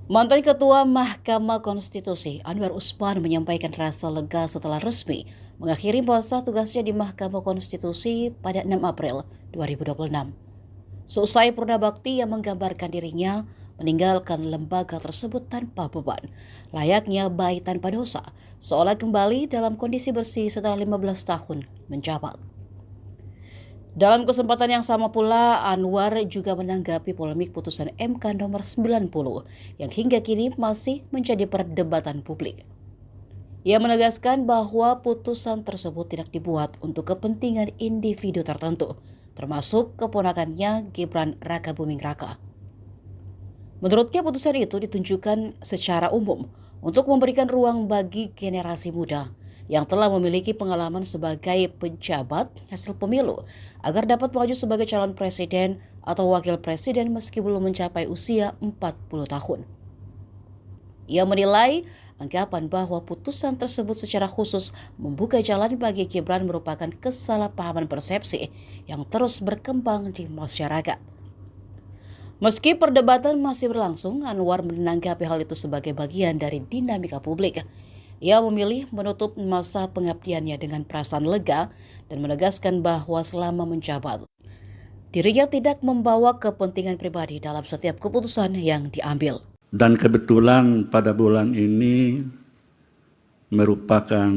Mantan Ketua Mahkamah Konstitusi Anwar Usman menyampaikan rasa lega setelah resmi mengakhiri masa tugasnya di Mahkamah Konstitusi pada 6 April 2026. Seusai purna bakti yang menggambarkan dirinya meninggalkan lembaga tersebut tanpa beban, layaknya bayi tanpa dosa, seolah kembali dalam kondisi bersih setelah 15 tahun menjabat. Dalam kesempatan yang sama pula, Anwar juga menanggapi polemik putusan MK nomor 90 yang hingga kini masih menjadi perdebatan publik. Ia menegaskan bahwa putusan tersebut tidak dibuat untuk kepentingan individu tertentu, termasuk keponakannya Gibran Rakabuming Raka. Menurutnya putusan itu ditunjukkan secara umum untuk memberikan ruang bagi generasi muda yang telah memiliki pengalaman sebagai pejabat hasil pemilu agar dapat maju sebagai calon presiden atau wakil presiden meski belum mencapai usia 40 tahun. Ia menilai anggapan bahwa putusan tersebut secara khusus membuka jalan bagi Gibran merupakan kesalahpahaman persepsi yang terus berkembang di masyarakat. Meski perdebatan masih berlangsung, Anwar menanggapi hal itu sebagai bagian dari dinamika publik. Ia memilih menutup masa pengabdiannya dengan perasaan lega dan menegaskan bahwa selama menjabat, dirinya tidak membawa kepentingan pribadi dalam setiap keputusan yang diambil. Dan kebetulan pada bulan ini merupakan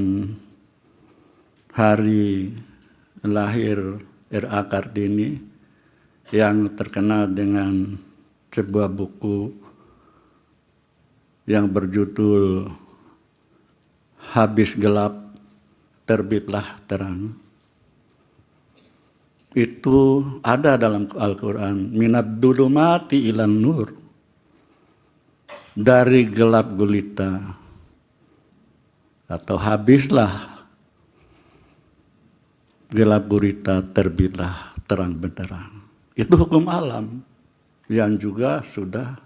hari lahir R.A. Kartini yang terkenal dengan sebuah buku yang berjudul Habis Gelap, Terbitlah Terang. Itu ada dalam Al-Quran, minad dulumati ilan nur, dari gelap gulita, atau habislah gelap gulita, terbitlah terang benderang. Itu hukum alam yang juga sudah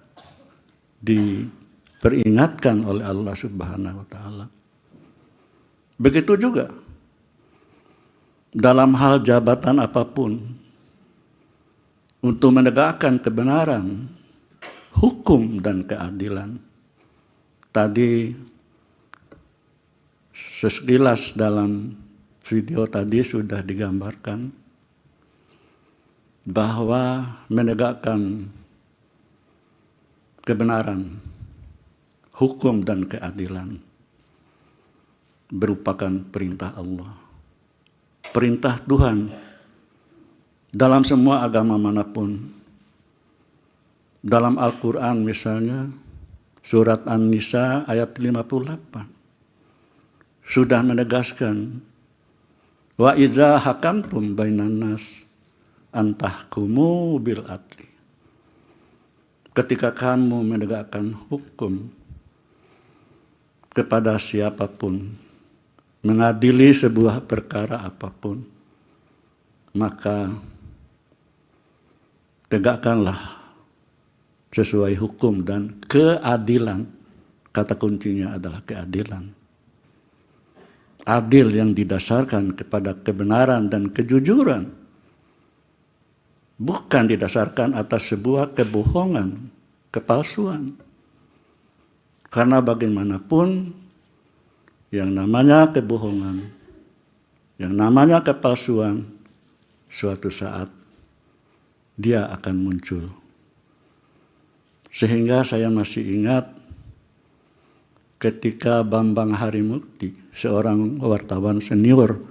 diperingatkan oleh Allah Subhanahu wa Ta'ala. Begitu juga dalam hal jabatan apapun, untuk menegakkan kebenaran, hukum, dan keadilan. Tadi sekilas dalam video tadi sudah digambarkan bahwa menegakkan kebenaran, hukum, dan keadilan merupakan perintah Allah, perintah Tuhan dalam semua agama manapun. Dalam Al-Quran misalnya, surat An-Nisa ayat 58, sudah menegaskan, wa iza hakamtum bainan nas antahkumu bil adli. Ketika kamu menegakkan hukum kepada siapapun, mengadili sebuah perkara apapun, maka tegakkanlah sesuai hukum dan keadilan. Kata kuncinya adalah keadilan. Adil yang didasarkan kepada kebenaran dan kejujuran, bukan didasarkan atas sebuah kebohongan, kepalsuan. Karena bagaimanapun yang namanya kebohongan, yang namanya kepalsuan, suatu saat dia akan muncul. Sehingga saya masih ingat ketika Bambang Harimurti, seorang wartawan senior,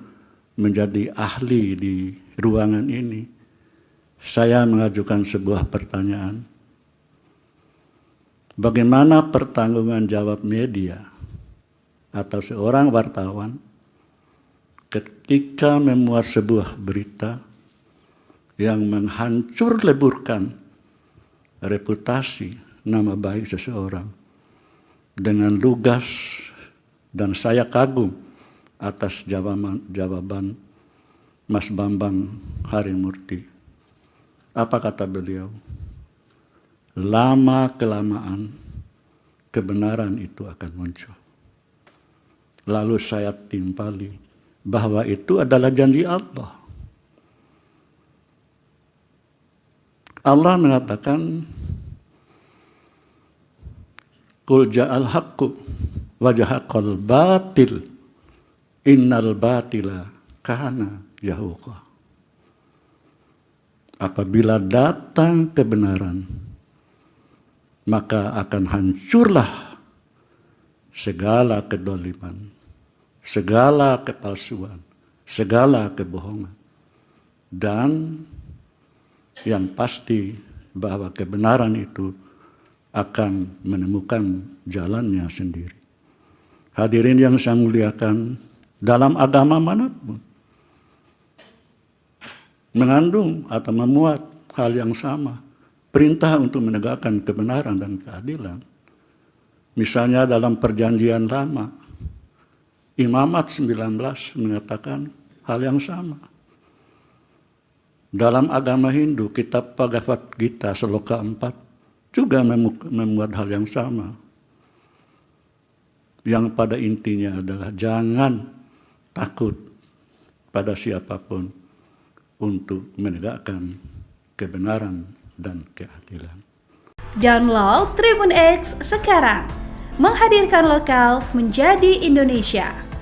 menjadi ahli di ruangan ini, saya mengajukan sebuah pertanyaan. Bagaimana pertanggungan jawab media atau seorang wartawan ketika memuat sebuah berita yang menghancur leburkan reputasi, nama baik seseorang, dengan lugas, dan saya kagum atas jawaban Mas Bambang Harimurti. Apa kata beliau? Lama-kelamaan kebenaran itu akan muncul. Lalu saya timpali bahwa itu adalah janji Allah. Allah mengatakan, Qul ja'al haqqu wa jahaqal batil innal batila kana zahuqa. Apabila datang kebenaran, maka akan hancurlah segala kedoliman, segala kepalsuan, segala kebohongan. Dan yang pasti bahwa kebenaran itu akan menemukan jalannya sendiri. Hadirin yang saya muliakan, dalam agama manapun mengandung atau memuat hal yang sama, perintah untuk menegakkan kebenaran dan keadilan. Misalnya dalam perjanjian lama, Imamat 19 mengatakan hal yang sama. Dalam agama Hindu, kitab Bhagavad Gita Sloka 4 juga memuat hal yang sama. Yang pada intinya adalah jangan takut pada siapapun untuk menegakkan kebenaran dan keadilan. Download Tribun X sekarang, menghadirkan lokal menjadi Indonesia.